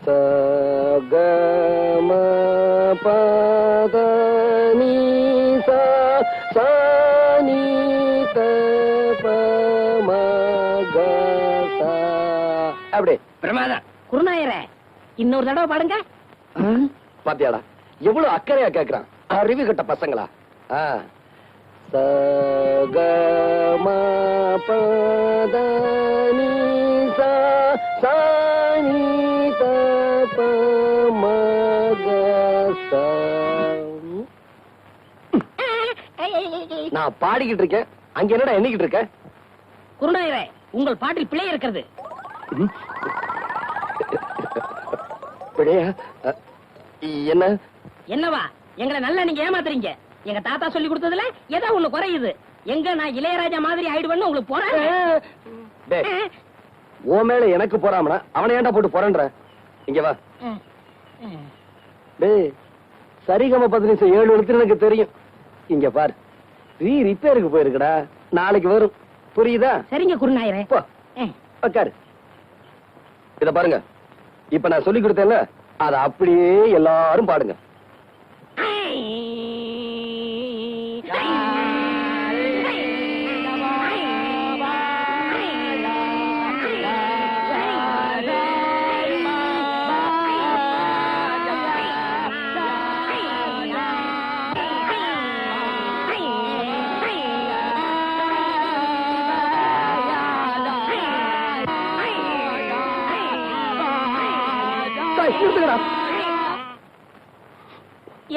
சகம பத நீ சா சானி அப்படி பிரமாதம். குருநாயரே, இன்னொரு தடவை பாடுங்க. பாத்தியாடா எவ்வளவு அக்கறையா கேக்குறான். அறிவு கட்ட பசங்களா. சகம பத நீ சா சானி நான் பாடிக்கிட்டு இருக்கேன், அங்க என்னடா எண்ணிக்கிட்டு இருக்க? குருநாயரே, உங்கள் பாட்டில் பிழை இருக்கிறது. பிழையா? என்ன என்னவா? எங்களை நல்லா நீங்க ஏமாத்துறீங்க. எங்க தாத்தா சொல்லி கொடுத்ததுல ஏதோ ஒண்ணு குறையுது. எங்க நான் இளையராஜா மாதிரி ஆயிடுவேன்னு உங்களுக்கு போறேன். ஓ மேல எனக்கு போறாமனா அவனை ஏன்டா போட்டு போறேன்ற? இங்க வா. டேய், சரிகம 15 7 எழுத்து எனக்கு தெரியும். இங்க பாரு, ரிப்பேருக்கு போயிருக்குடா, நாளைக்கு வரும். புரியுதா? சரிங்க குருநாயரே. உட்காரு. இத பாருங்க, இப்ப நான் சொல்லி கொடுத்தேன்ல, அத அப்படியே எல்லாரும் பாடுங்க.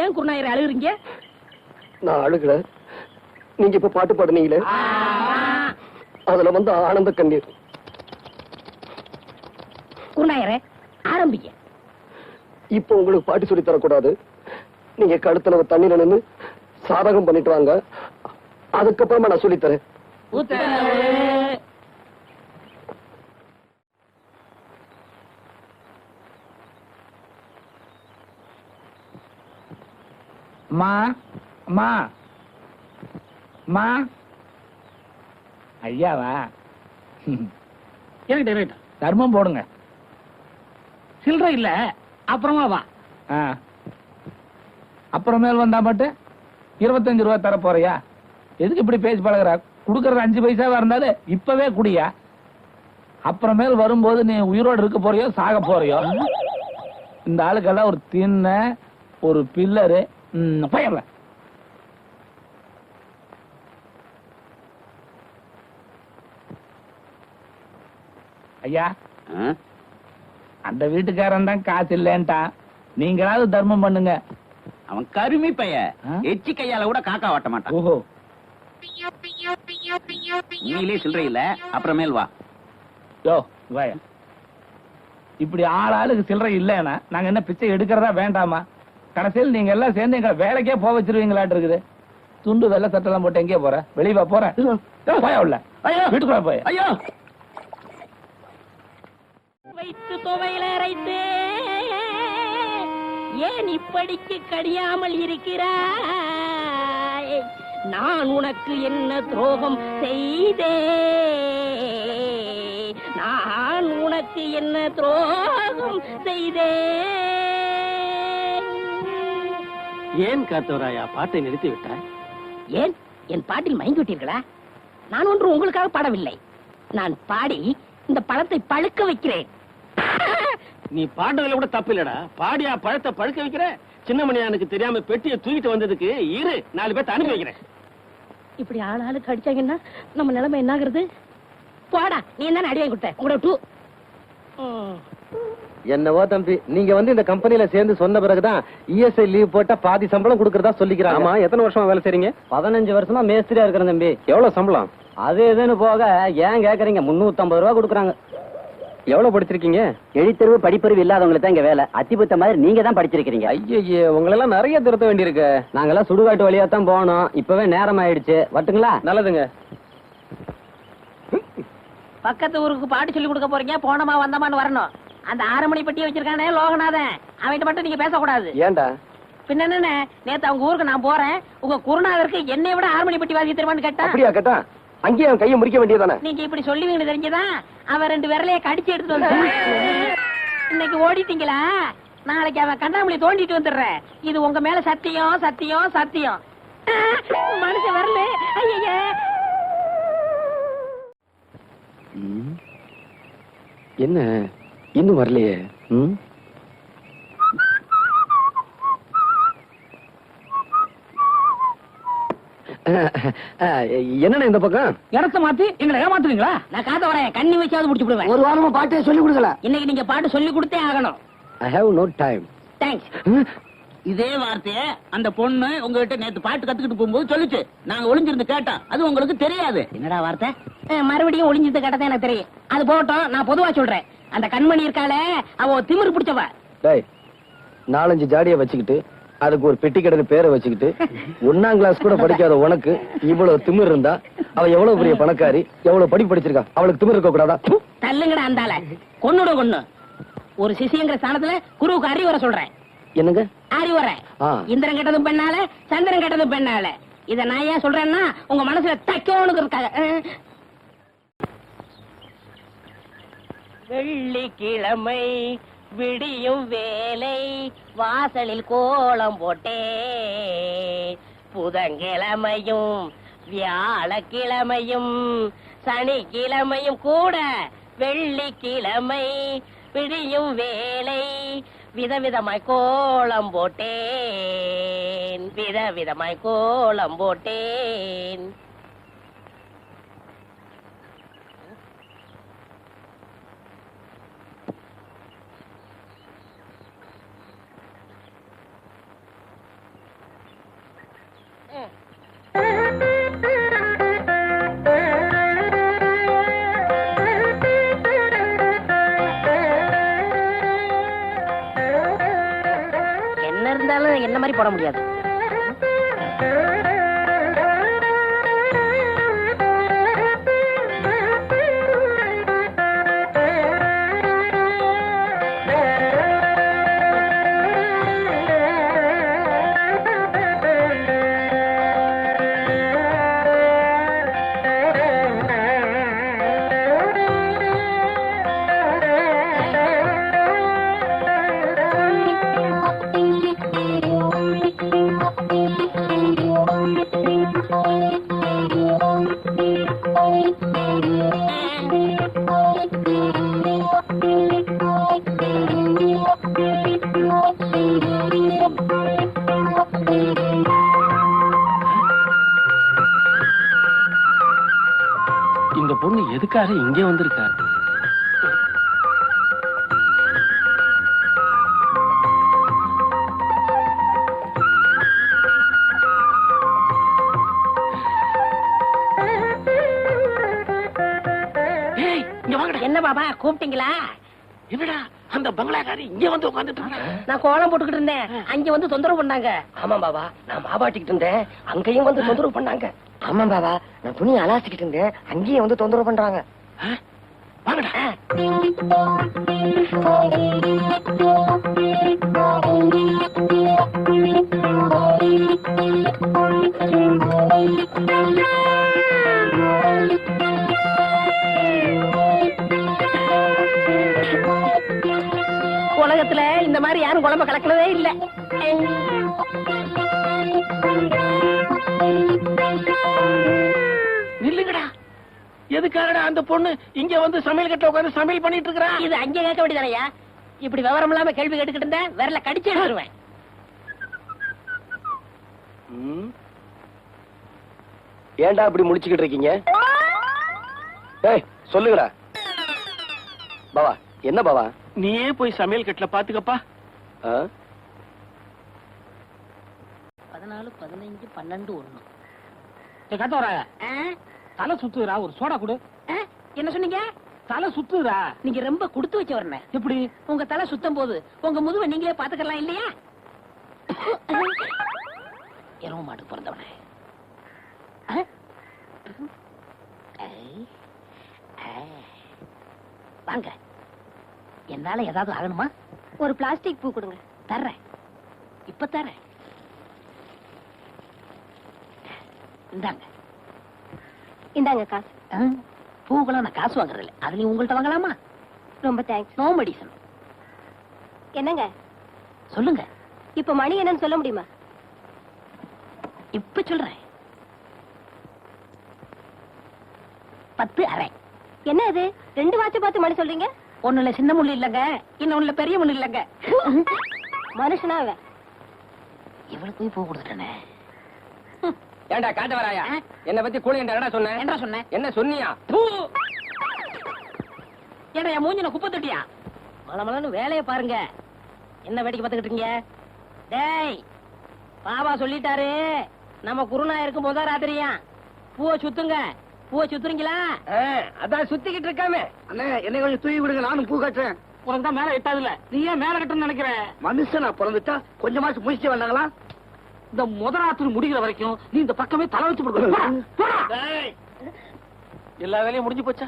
ஏன் குருநாயரை அழுகுறீங்க? நான் அழுகல, நீங்க இப்ப பாட்டு பாடுனீங்களே, அதுல வந்து ஆனந்த கண்ணீர். குருநாயரே, ஆரம்பிக்க. இப்ப உங்களுக்கு பாட்டு சொல்லி தரக்கூடாது. நீங்க கழுத்துல தண்ணீர் நின்று சாதகம் பண்ணிட்டு வாங்க, அதுக்கப்புறமா நான் சொல்லித்தரேன். மா மா மா ஐயாவா? தர்மம் போடுங்க. சில்லறை இல்ல, அப்புறமா வா. அப்புறமேல் வந்தா மட்டும் 25 ரூபாய் தர போறியா? எதுக்கு இப்படி பேசி பழகுறா? குடுக்கறது 5 பைசாவா இருந்தாலும் இப்பவே குடியா. அப்புறமேல் வரும்போது நீ உயிரோடு இருக்க போறியோ சாக போறியோ? இந்த ஆளுக்கெல்லாம் ஒரு தின்ன ஒரு பில்லரு பயம்ல. ஐயா, அந்த வீட்டுக்காரன் தான் காசு இல்லன்ட்டான், நீங்களாவது தர்மம் பண்ணுங்க. அவன் கருமி பைய, எச்சி கையால கூட காக்கா வாட்ட மாட்டான். ஓஹோ, நீலே சில்லறை இல்ல, அப்புறமேல் வா. யோ வாயா, இப்படி ஆளுக்கு சில்லறை இல்லன்னா நாங்க என்ன பிச்சை எடுக்கிறதா வேண்டாமா? கடைசியில் நீங்க எல்லாம் சேர்ந்து எங்க வேலைக்கே போக வச்சிருவீங்களாட்டு இருக்குது. துண்டு வெள்ளை சட்டெல்லாம் போட்டு எங்கே போற? வெளியே போறேன். உள்ள வீட்டுக்குள்ள போய். ஐயோ, வைத்து துவையில அரைத்து ஏன் இப்படிக்கு கடியாமல் இருக்கிறாய்? நான் உனக்கு என்ன துரோகம் செய்தே? நான் உனக்கு என்ன துரோகம் செய்தே? ஏன் காத்தவராயா பாட்டை நிறுத்தி விட்டாய்? ஏன் என் பாட்டில் மயங்கி விட்டீர்களா? நான் ஒன்று உங்களுக்காக பாடவில்லை. நான் பாடி இந்த பழத்தை பழுக்க வைக்கிறேன். நீ பாடுறதுல கூட தப்பு இல்லடா. பாடியா பழத்தை பழுக்க வைக்கிற? சின்னமணியானுக்கு தெரியாம பெட்டியை தூக்கிட்டு வந்ததுக்கு இரு 4 பேர்த்த அனுப்பி வைக்கிறேன். இப்படி ஆளுக்கு அடிச்சாங்கன்னா நம்ம நிலைமை என்ன ஆகுறது? போடா, நீ என்ன அடி வாங்கி கொடுத்த? உங்களோட டூ. என்னவோ தம்பி, நீங்க வந்து இந்த கம்பெனில சேர்ந்து சொன்ன பிறகுதான் இஎஸ்ஐ லீவ் போட்டா பாதி சம்பளம் கொடுக்கறதா சொல்லிக்கிறாங்க. ஆமா, எத்தனை வருஷமா வேலை செய்றீங்க? 15 வருஷமா மேஸ்திரியா இருக்கிறேன் தம்பி. எவ்வளவு சம்பளம்? அது எதுன்னு போக ஏன் கேக்குறீங்க? 350 ரூபா கொடுக்குறாங்க. எவ்வளவு படிச்சிருக்கீங்க? எழுத்தறிவு படிப்பறிவு இல்லாதவங்களுக்கு தான் இங்க வேலை. அத்திபுத்த மாதிரி நீங்க தான் படிச்சிருக்கீங்க. ஐயே, உங்களெல்லாம் நிறைய திருத்த வேண்டியிருக்கு. நாங்கெல்லாம் சுடுகாட்டு வழியா தான் போகணும். இப்பவே நேரம் ஆயிடுச்சு. வரட்டுங்களா? நல்லதுங்க. பக்கத்து ஊருக்கு பாட்டு சொல்லி கொடுக்க போறீங்க, போனமா வந்தமான்னு வரணும். அந்த 6 மணி பெட்டியை வச்சிருக்கானே லோகநாதன், அவன்கிட்ட மட்டும் நீங்க பேசக்கூடாது. ஏண்டா? பின்ன என்ன, நேத்து அவங்க ஊருக்கு நான் போறேன், உங்க குருநாதருக்கு என்னை விட 6 மணி பெட்டி வாசி தெரியுமான்னு கேட்டா. அப்படியா கேட்டா? அங்கேயே அவன் கையை முறிக்க வேண்டியதானே? நீங்க இப்படி சொல்லுவீங்கன்னு தெரிஞ்சுதான் அவன் 2 விரலைய கடிச்சு எடுத்துட்டு வந்து. இன்னைக்கு ஓடிட்டீங்களா? நாளைக்கு அவன் கண்ணாமூலி தோண்டிட்டு வந்துடுறேன். இது உங்க மேல சத்தியம், சத்தியம், சத்தியம். மனுஷன் வரல. ஐயா என்ன இன்னும் வரலையே? என்ன இந்த பக்கம் இடத்த மாத்தி எங்களை ஏமாத்துறீங்களா? நான் காத்த வரேன். கண்ணி வச்சாவது முடிச்சு விடுவேன். ஒரு வாரமா பாட்டே சொல்லி கொடுக்கல. இன்னைக்கு நீங்க பாட்டு சொல்லி கொடுத்தே ஆகணும். I have no time. Thanks. இதே வார்த்தைய அந்த பொண்ணு உங்ககிட்ட நேத்து பாட்டு கத்துக்கிட்டு போகும்போது சொல்லுச்சு. நாங்க ஒளிஞ்சிருந்து கேட்டோம். அது உங்களுக்கு தெரியாது. என்னடா வார்த்தை? மறுபடியும் ஒளிஞ்சது கட்டதான் எனக்கு தெரியும். அது போகட்டும், நான் பொதுவா சொல்றேன். அந்த கண்மணி இருக்காளே, அவ திமிரு பிடிச்சவ. டேய், 4-5 ஜாடியை வச்சுக்கிட்டு அதுக்கு ஒரு பெட்டி கடைக்கு பேரை வச்சுக்கிட்டு 1ஆம் கிளாஸ் கூட படிக்காத உனக்கு இவ்வளவு திமிர் இருந்தா அவ எவ்வளவு பெரிய பணக்காரி, எவ்வளவு படிப்பு படிச்சிருக்கா? அவளுக்கு திமிர் இருக்க கூடாதா? தள்ளுங்கடா அந்தால. கொன்னுட கொன்னு. ஒரு சிசியங்கிற ஸ்தானத்துல குருவுக்கு அறிவுரை சொல்றேன். என்னங்க அறிவுரை? இந்திரன் கெட்டதும் பெண்ணால, சந்திரன் கெட்டதும் பெண்ணால. இத நான் ஏன் சொல்றேன்னா உங்க மனசுல தைக்கணும்னு இருக்காங்க. வெள்ளிக்கிழமை விடியும் வேலை வாசலில் கோலம் போட்டே, புதன்கிழமையும் வியாழக்கிழமையும் சனிக்கிழமையும் கூட வெள்ளிக்கிழமை விடியும் வேலை விதவிதமாய் கோலம் போட்டேன், விதவிதமாய் கோலம் போட்டேன். என்ன இருந்தாலும் என்ன மாதிரி போட முடியாது. இந்த பொண்ணு எதுக்காக இங்க வந்திருக்கா? என்ன பாபா கூப்பிட்டீங்களா? என்னடா அந்த பங்களாக்காரி இங்க வந்து உட்கார்ந்துட்டு இருக்கா? நான் கோலம் போட்டுக்கிட்டு இருந்தேன், அங்க வந்து தொந்தரவு பண்ணாங்க. ஆமா பாபா, நான் மாவாட்டிக்கிட்டு இருந்தேன், அங்கேயும் வந்து தொந்தரவு பண்ணாங்க. ஆமா பாபா, நான் துணி அலாசிக்கிட்டு இருந்தேன், அங்கேயும் வந்து தொந்தரவு பண்றாங்க. வாங்கடா. உலகத்துல இந்த மாதிரி யாரும் குழம்பு கலக்கலவே இல்ல. நில்லுங்கடா. எதுக்காகடா அந்த பொண்ணு இங்க வந்து சமையல் கட்டுல உட்கார்ந்து சமையல் பண்ணிட்டு இருக்கா? இது அங்க கேட்க வேண்டியதானயா? இப்படி விவரம் இல்லாம கேள்வி கேட்டுக்கிட்டு இருந்த விரல கடிச்சு எடுத்துருவேன். ஏன்டா இப்படி முடிச்சுக்கிட்டு இருக்கீங்க? ஏய் சொல்லுங்கடா. பாவா என்ன பாவா? நீயே போய் சமையல் கட்டுல பாத்துக்கப்பா. 14, 15, 12, 1. கட்டோற தலை சுத்துறா, ஒரு சோடா கொடு. என்ன சொன்னீங்க? தலை சுத்துறா. நீங்க ரொம்ப கொடுத்து வச்ச வரணும். எப்படி? உங்க தலை சுத்தம் போது உங்க முதுவை நீங்களே பாத்துக்கலாம் இல்லையா? எரும மாட்டுக்கு பிறந்தவனே. வாங்க, என்னால ஏதாவது ஆகணுமா? ஒரு பிளாஸ்டிக் பூ கொடுங்க. தர்றேன், இப்ப தர்றேன். இந்தாங்க. இந்தாங்க காசு. பூக்கெல்லாம் நான் காசு வாங்குறதில்ல, அதுலயும் உங்கள்ட்ட வாங்கலாமா? ரொம்ப தேங்க்ஸ். No medicine. என்னங்க சொல்லுங்க இப்ப மணி என்னன்னு சொல்ல முடியுமா? இப்ப சொல்றேன் 10:30. என்ன இது 2 வாட்ச் பார்த்து மணி சொல்றீங்க? ஒண்ணுல சின்ன முள்ளு இல்லங்க, இன்னொன்னுல பெரிய முள்ளு இல்லங்க. மனுஷனா அவன்? இவளுக்கு போய் பூ கொடுத்துட்டேனே. ஏண்டா காட்ட வராயா? என்ன பத்தி கூலி என்னடா சொன்ன? என்ன சொன்னேன்? என்ன சொன்னியா? ஏடா என் மூஞ்சின குப்பை தட்டியா? மலமலன்னு வேலையை பாருங்க. என்ன வேடிக்கை பார்த்துக்கிட்டு இருக்கீங்க? டேய், பாபா சொல்லிட்டாரு, நம்ம குருநா இருக்கும் போதா ராத்திரியா பூவை சுத்துங்க. பூவை சுத்துறீங்களா? அதான் சுத்திக்கிட்டு இருக்காமே. அண்ணே என்னை கொஞ்சம் தூக்கி விடுங்க, நானும் பூ கட்டுறேன். உனக்கு தான் மேல எட்டாதுல, நீ ஏன் மேல கட்டணும்னு நினைக்கிற? மனுஷனா பிறந்துட்டா கொஞ்சமாச்சும் முடிச்சு வந்தாங்களா? இந்த முதராத்திரி முடிகிற வரைக்கும் நீ இந்த பக்கமே தலை வச்சு கொடுக்கணும். எல்லா வேலையும் முடிஞ்சு போச்சா?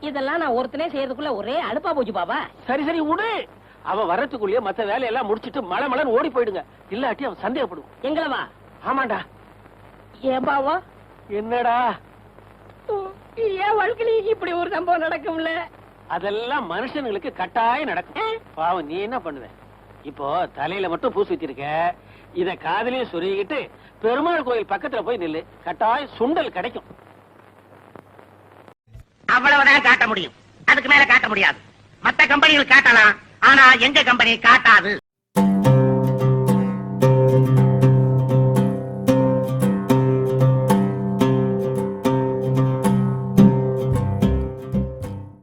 இதெல்லாம் நான் ஒருத்தனே செய்யறதுக்குள்ள ஒரே அலுப்பா போச்சு பாபா. சரி சரி விடு. அவன் வரத்துக்குள்ளேயே மத்த வேலையெல்லாம் முடிச்சிட்டு மழை மழைன்னு ஓடி போயிடுங்க. இல்லாட்டி அவன் சந்தேகப்படுவான். எங்களவா? ஆமாண்டா. ஏன் பாவா? என்னடா? ஏன் வாழ்க்கையில இப்படி ஒரு சம்பவம் நடக்கும்ல? அதெல்லாம் மனுஷனுங்களுக்கு கட்டாயம் நடக்கும். பாவம், நீ என்ன பண்ணுவ? இப்போ தலையில மட்டும் பூசி வச்சிருக்க, இத காதலையும் சொருகிட்டு பெருமாள் கோயில் பக்கத்துல போய் நில்லு, கட்டாயம் சுண்டல் கிடைக்கும். அவ்வளவுதான் காட்ட முடியும், அதுக்கு மேல காட்ட முடியாது. மத்த கம்பெனிகள் காட்டலாம், ஆனா எங்க கம்பெனி காட்டாது.